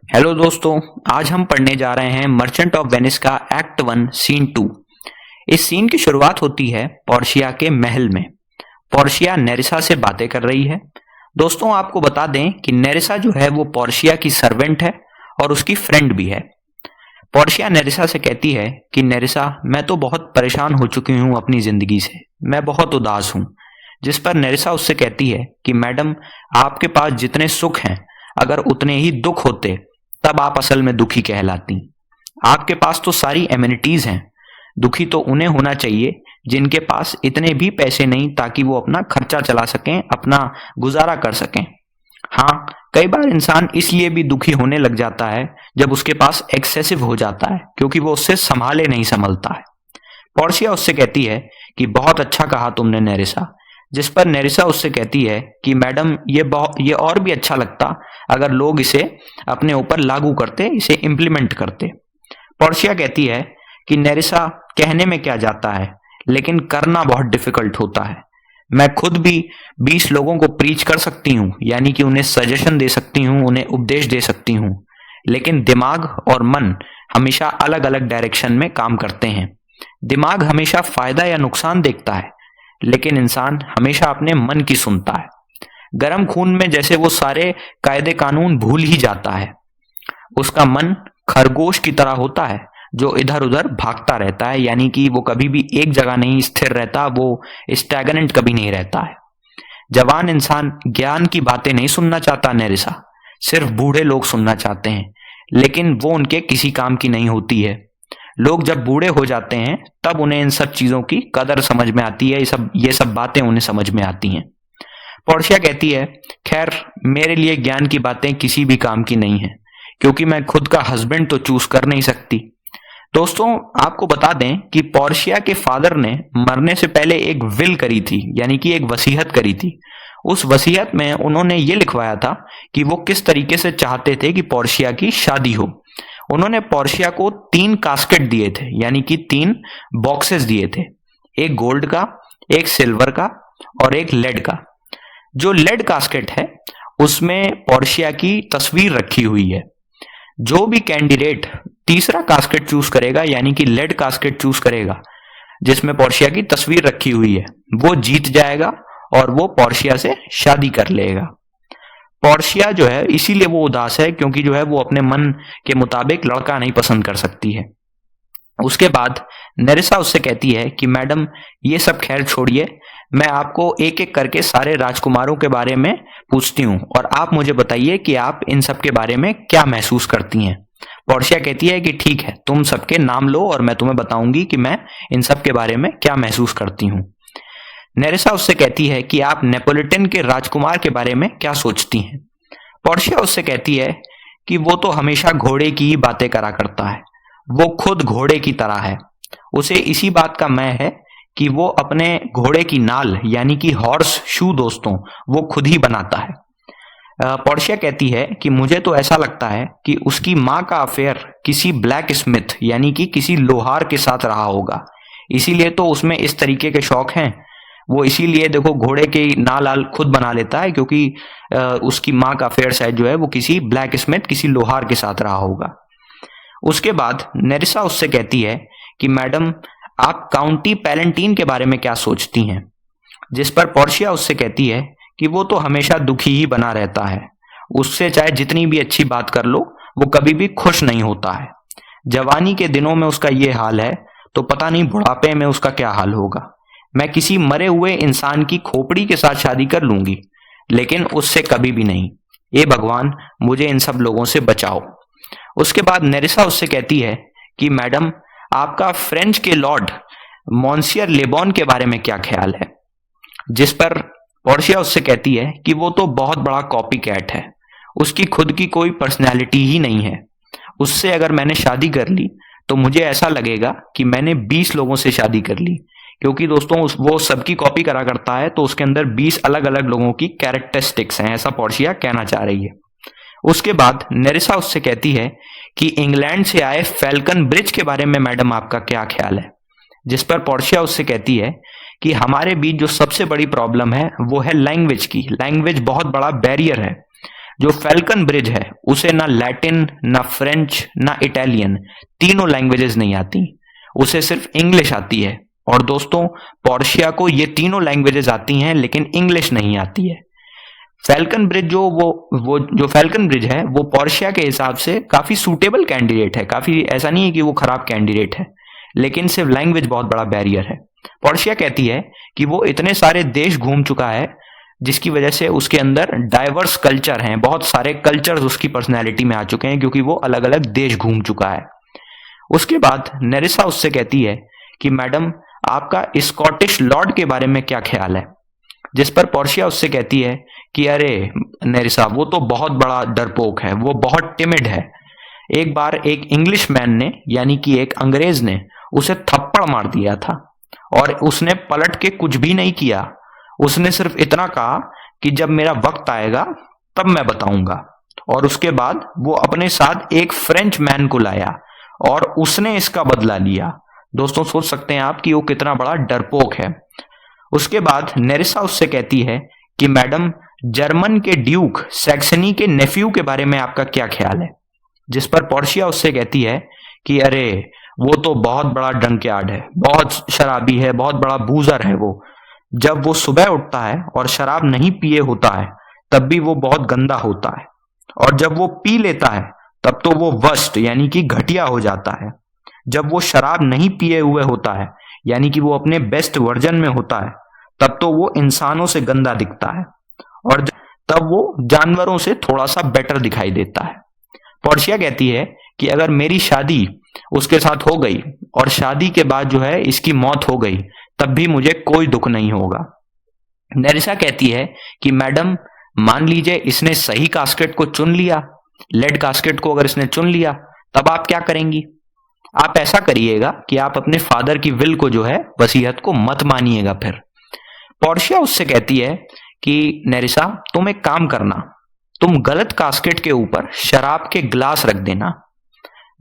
Hello दोस्तों, आज हम पढ़ने जा रहे हैं मर्चेंट ऑफ वेनिस का एक्ट 1 सीन 2। इस सीन की शुरुआत होती है पोर्शिया के महल में। पोर्शिया नेरिसा से बातें कर रही है। दोस्तों, आपको बता दें कि नेरिसा जो है वो पोर्शिया की सर्वेंट है और उसकी फ्रेंड भी है। पोर्शिया नेरिसा से कहती है कि नेरिसा, मैं तो बहुत परेशान हो चुकी हूँ अपनी जिंदगी से, मैं बहुत उदास हूँ। जिस पर नेरिसा उससे कहती है कि मैडम, आपके पास जितने सुख हैं अगर उतने ही दुख होते तब आप असल में दुखी कहलाती। आपके पास तो सारी एमिनिटीज हैं, दुखी तो उन्हें होना चाहिए जिनके पास इतने भी पैसे नहीं ताकि वो अपना खर्चा चला सकें, अपना गुजारा कर सकें। हाँ, कई बार इंसान इसलिए भी दुखी होने लग जाता है जब उसके पास एक्सेसिव हो जाता है, क्योंकि वो उससे संभाले नहीं संभलता है। पोर्शिया उससे कहती है कि बहुत अच्छा कहा तुमने नेरिसा। जिस पर नेरिसा उससे कहती है कि मैडम, ये और भी अच्छा लगता अगर लोग इसे अपने ऊपर लागू करते, इसे इम्प्लीमेंट करते। पोर्शिया कहती है कि नेरिसा, कहने में क्या जाता है, लेकिन करना बहुत डिफिकल्ट होता है। मैं खुद भी 20 लोगों को प्रीच कर सकती हूँ, यानी कि उन्हें सजेशन दे सकती हूँ, उन्हें उपदेश दे सकती हूँ, लेकिन दिमाग और मन हमेशा अलग अलग डायरेक्शन में काम करते हैं। दिमाग हमेशा फायदा या नुकसान देखता है, लेकिन इंसान हमेशा अपने मन की सुनता है। गर्म खून में जैसे वो सारे कायदे कानून भूल ही जाता है। उसका मन खरगोश की तरह होता है जो इधर उधर भागता रहता है, यानी कि वो कभी भी एक जगह नहीं स्थिर रहता, वो स्टैग्नेंट कभी नहीं रहता है। जवान इंसान ज्ञान की बातें नहीं सुनना चाहता नेरिसा, सिर्फ बूढ़े लोग सुनना चाहते हैं, लेकिन वो उनके किसी काम की नहीं होती है। लोग जब बूढ़े हो जाते हैं तब उन्हें इन सब चीजों की कदर समझ में आती है, ये सब बातें उन्हें समझ में आती हैं। पोर्शिया कहती है, खैर मेरे लिए ज्ञान की बातें किसी भी काम की नहीं है, क्योंकि मैं खुद का हस्बैंड तो चूज कर नहीं सकती। दोस्तों, आपको बता दें कि पोर्शिया के फादर ने मरने से पहले एक विल करी थी, यानी कि एक वसीयत करी थी। उस वसीयत में उन्होंने ये लिखवाया था कि वो किस तरीके से चाहते थे कि पोर्शिया की शादी हो। उन्होंने पोर्शिया को 3 कास्केट दिए थे, यानी कि 3 बॉक्सेस दिए थे, एक गोल्ड का, एक सिल्वर का और एक लेड का। जो लेड कास्केट है उसमें पोर्शिया की तस्वीर रखी हुई है। जो भी कैंडिडेट तीसरा कास्केट चूज करेगा, यानी कि लेड कास्केट चूज करेगा जिसमें पोर्शिया की तस्वीर रखी हुई है, वो जीत जाएगा और वो पोर्शिया से शादी कर लेगा। पोर्शिया जो है इसीलिए वो उदास है, क्योंकि जो है वो अपने मन के मुताबिक लड़का नहीं पसंद कर सकती है। उसके बाद नेरिसा उससे कहती है कि मैडम, ये सब खैर छोड़िए, मैं आपको एक एक करके सारे राजकुमारों के बारे में पूछती हूँ और आप मुझे बताइए कि आप इन सब के बारे में क्या महसूस करती हैं। पोर्शिया कहती है कि ठीक है, तुम सबके नाम लो और मैं तुम्हें बताऊंगी कि मैं इन सब के बारे में क्या महसूस करती हूँ। नेरिसा उससे कहती है कि आप नेपोलिटन के राजकुमार के बारे में क्या सोचती हैं। पोर्शिया उससे कहती है कि वो तो हमेशा घोड़े की ही बातें करा करता है, वो खुद घोड़े की तरह है। उसे इसी बात का मैं है कि वो अपने घोड़े की नाल, यानी कि हॉर्स शू दोस्तों, वो खुद ही बनाता है। पोर्शिया कहती है कि मुझे तो ऐसा लगता है कि उसकी माँ का अफेयर किसी ब्लैक स्मिथ, यानी कि किसी लोहार के साथ रहा होगा, इसीलिए तो उसमें इस तरीके के शौक हैं। वो इसीलिए देखो घोड़े के नाल आल खुद बना लेता है, क्योंकि उसकी माँ का अफेयर शायद जो है वो किसी ब्लैक स्मिथ, किसी लोहार के साथ रहा होगा। उसके बाद नेरिसा उससे कहती है कि मैडम, आप काउंटी पैलेंटीन के बारे में क्या सोचती हैं। जिस पर पोर्शिया उससे कहती है कि वो तो हमेशा दुखी ही बना रहता है, उससे चाहे जितनी भी अच्छी बात कर लो वो कभी भी खुश नहीं होता है। जवानी के दिनों में उसका ये हाल है तो पता नहीं बुढ़ापे में उसका क्या हाल होगा। मैं किसी मरे हुए इंसान की खोपड़ी के साथ शादी कर लूंगी, लेकिन उससे कभी भी नहीं। ये भगवान, मुझे इन सब लोगों से बचाओ। उसके बाद नेरिसा उससे कहती है कि मैडम, आपका फ्रेंच के लॉर्ड मॉन्सियर लेबॉन के बारे में क्या ख्याल है। जिस पर पोर्शिया उससे कहती है कि वो तो बहुत बड़ा कॉपी कैट है, उसकी खुद की कोई पर्सनैलिटी ही नहीं है। उससे अगर मैंने शादी कर ली तो मुझे ऐसा लगेगा कि मैंने 20 लोगों से शादी कर ली, क्योंकि दोस्तों वो सबकी कॉपी करा करता है, तो उसके अंदर 20 अलग अलग लोगों की कैरेक्टरिस्टिक्स हैं, ऐसा पोर्शिया कहना चाह रही है। उसके बाद नेरिसा उससे कहती है कि इंग्लैंड से आए फैल्कन ब्रिज के बारे में मैडम आपका क्या ख्याल है। जिस पर पोर्शिया उससे कहती है कि हमारे बीच जो सबसे बड़ी प्रॉब्लम है वो है लैंग्वेज की। लैंग्वेज बहुत बड़ा बैरियर है। जो फैल्कन ब्रिज है उसे ना लैटिन, ना फ्रेंच, ना इटालियन, तीनों लैंग्वेजेस नहीं आती, उसे सिर्फ इंग्लिश आती है। और दोस्तों, पोर्शिया को ये तीनों लैंग्वेजेस आती हैं लेकिन इंग्लिश नहीं आती है। फैल्कन ब्रिज जो फैल्कन ब्रिज है वो पोर्शिया के हिसाब से काफी सूटेबल कैंडिडेट है, काफी ऐसा नहीं है कि वो खराब कैंडिडेट है, लेकिन सिर्फ लैंग्वेज बहुत बड़ा बैरियर है। पोर्शिया कहती है कि वो इतने सारे देश घूम चुका है जिसकी वजह से उसके अंदर डाइवर्स कल्चर हैं, बहुत सारे कल्चर्स उसकी पर्सनैलिटी में आ चुके हैं क्योंकि वो अलग अलग देश घूम चुका है। उसके बाद नेरिसा उससे कहती है कि मैडम, आपका स्कॉटिश लॉर्ड के बारे में क्या ख्याल है? जिस पर पोर्शिया उससे कहती है कि अरे नेरिसा, वो तो बहुत बड़ा डरपोक है, वो बहुत टिमिड है। एक बार एक इंग्लिश मैन ने, यानी कि एक अंग्रेज ने उसे थप्पड़ मार दिया था और उसने पलट के कुछ भी नहीं किया। उसने सिर्फ इतना कहा कि जब मेरा वक्त आएगा तब मैं बताऊंगा। और उसके बाद वो अपने साथ एक फ्रेंच मैन को लाया और उसने इसका बदला लिया। दोस्तों, सोच सकते हैं आप कि वो कितना बड़ा डरपोक है। उसके बाद नेरिसा उससे कहती है कि मैडम, जर्मन के ड्यूक सैक्सनी के नेफ्यू के बारे में आपका क्या ख्याल है? जिस पर पोर्शिया उससे कहती है कि अरे, वो तो बहुत बड़ा डंकियार्ड है, बहुत शराबी है, बहुत बड़ा बूजर है। वो जब वो सुबह उठता है और शराब नहीं पिए होता है तब भी वो बहुत गंदा होता है, और जब वो पी लेता है तब तो वो वर्स्ट यानी कि घटिया हो जाता है। जब वो शराब नहीं पिए हुए होता है यानी कि वो अपने बेस्ट वर्जन में होता है तब तो वो इंसानों से गंदा दिखता है, और तब वो जानवरों से थोड़ा सा बेटर दिखाई देता है। पोर्शिया कहती है कि अगर मेरी शादी उसके साथ हो गई और शादी के बाद जो है इसकी मौत हो गई तब भी मुझे कोई दुख नहीं होगा। नेरिसा कहती है कि मैडम, मान लीजिए इसने सही कास्केट को चुन लिया, लेड कास्केट को अगर इसने चुन लिया तब आप क्या करेंगी? आप ऐसा करिएगा कि आप अपने फादर की विल को जो है, वसीयत को मत मानिएगा। फिर पोर्शिया उससे कहती है कि नेरिसा, तुम एक काम करना, तुम गलत कास्केट के ऊपर शराब के ग्लास रख देना।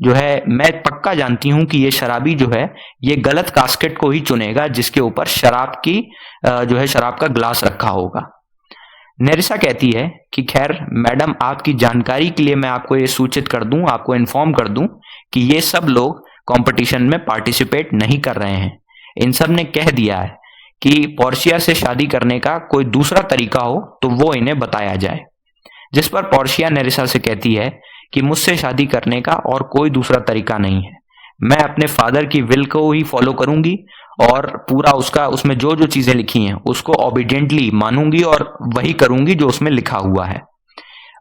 जो है, मैं पक्का जानती हूं कि ये शराबी जो है ये गलत कास्केट को ही चुनेगा जिसके ऊपर शराब की जो है शराब का ग्लास रखा होगा। नेरिसा कहती है कि खैर मैडम, आपकी जानकारी के लिए मैं आपको ये सूचित कर दूं, आपको इन्फॉर्म कर दूं कि ये सब लोग कंपटीशन में पार्टिसिपेट नहीं कर रहे हैं। इन सब ने कह दिया है कि पोर्शिया से शादी करने का कोई दूसरा तरीका हो तो वो इन्हें बताया जाए। जिस पर पोर्शिया नेरिसा से कहती है कि मुझसे शादी करने का और कोई दूसरा तरीका नहीं है, मैं अपने फादर की विल को ही फॉलो करूंगी और पूरा उसमें जो जो चीजें लिखी हैं उसको ओबीडियंटली मानूंगी और वही करूंगी जो उसमें लिखा हुआ है।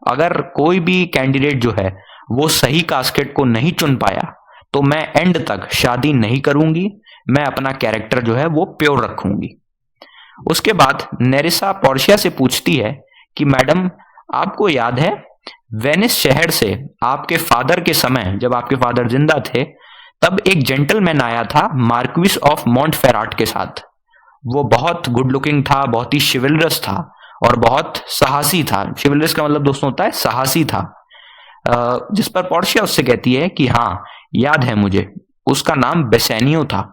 अगर कोई भी कैंडिडेट जो है वो सही कास्केट को नहीं चुन पाया तो मैं एंड तक शादी नहीं करूंगी, मैं अपना कैरेक्टर जो है वो प्योर रखूंगी। उसके बाद नेरिसा पोर्शिया से पूछती है कि मैडम, आपको याद है वेनिस शहर से आपके फादर के समय, जब आपके फादर जिंदा थे, तब एक जेंटलमैन आया था मार्क्विस ऑफ मोंटफेराट के साथ। वो बहुत गुड लुकिंग था, बहुत ही शिवलरस था और बहुत साहसी था। शिवलरस का मतलब दोस्तों होता है साहसी था। जिस पर पोर्शिया उससे कहती है कि हाँ, याद है मुझे, उसका नाम बेसेनियो था।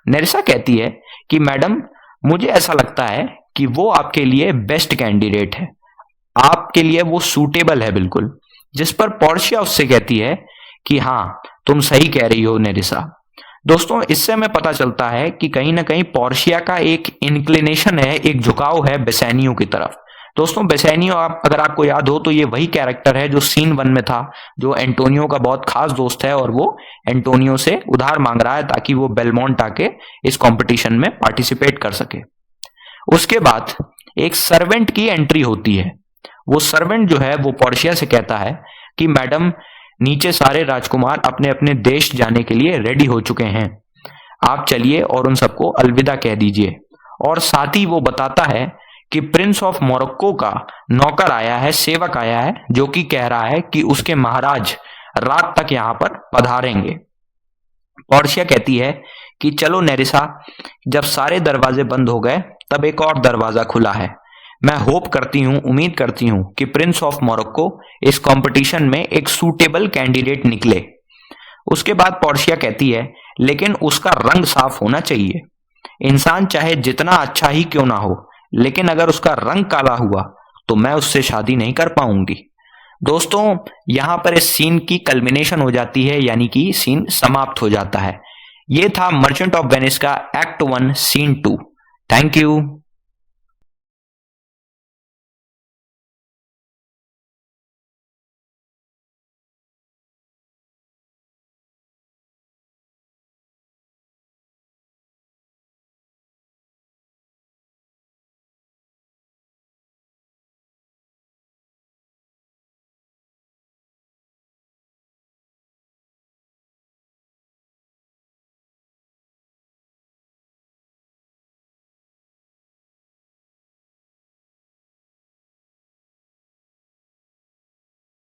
नेरिसा कहती है कि मैडम, मुझे ऐसा लगता है कि वो आपके लिए बेस्ट कैंडिडेट है, आपके लिए वो सूटेबल है बिल्कुल। जिस पर पोर्शिया उससे कहती है कि हाँ, तुम सही कह रही हो नेरिसा। दोस्तों, इससे हमें पता चलता है कि कहीं ना कहीं पोर्शिया का एक इंक्लिनेशन है, एक झुकाव है बेसेनियो की तरफ। दोस्तों, बेसेनियो अगर आपको याद हो तो ये वही कैरेक्टर है जो सीन 1 में था, जो एंटोनियो का बहुत खास दोस्त है और वो एंटोनियो से उधार मांग रहा है ताकि वो बेलमोंट आके इस कंपटीशन में पार्टिसिपेट कर सके। उसके बाद एक सर्वेंट की एंट्री होती है। वो सर्वेंट जो है वो पोर्शिया से कहता है कि मैडम, नीचे सारे राजकुमार अपने अपने देश जाने के लिए रेडी हो चुके हैं, आप चलिए और उन सबको अलविदा कह दीजिए। और साथ ही वो बताता है कि प्रिंस ऑफ मोरक्को का नौकर आया है, सेवक आया है, जो कि कह रहा है कि उसके महाराज रात तक यहां पर पधारेंगे। पोर्शिया कहती है कि चलो नेरिसा, जब सारे दरवाजे बंद हो गए तब एक और दरवाजा खुला है। मैं होप करती हूँ, उम्मीद करती हूँ कि प्रिंस ऑफ मोरक्को इस कंपटीशन में एक सूटेबल कैंडिडेट निकले। उसके बाद पोर्शिया कहती है, लेकिन उसका रंग साफ होना चाहिए। इंसान चाहे जितना अच्छा ही क्यों ना हो, लेकिन अगर उसका रंग काला हुआ तो मैं उससे शादी नहीं कर पाऊंगी। दोस्तों यहाँ पर इस सीन की कल्मिनेशन हो जाती है, यानी कि सीन समाप्त हो जाता है। ये था मर्चेंट ऑफ वेनिस का एक्ट 1 सीन 2। Thank you.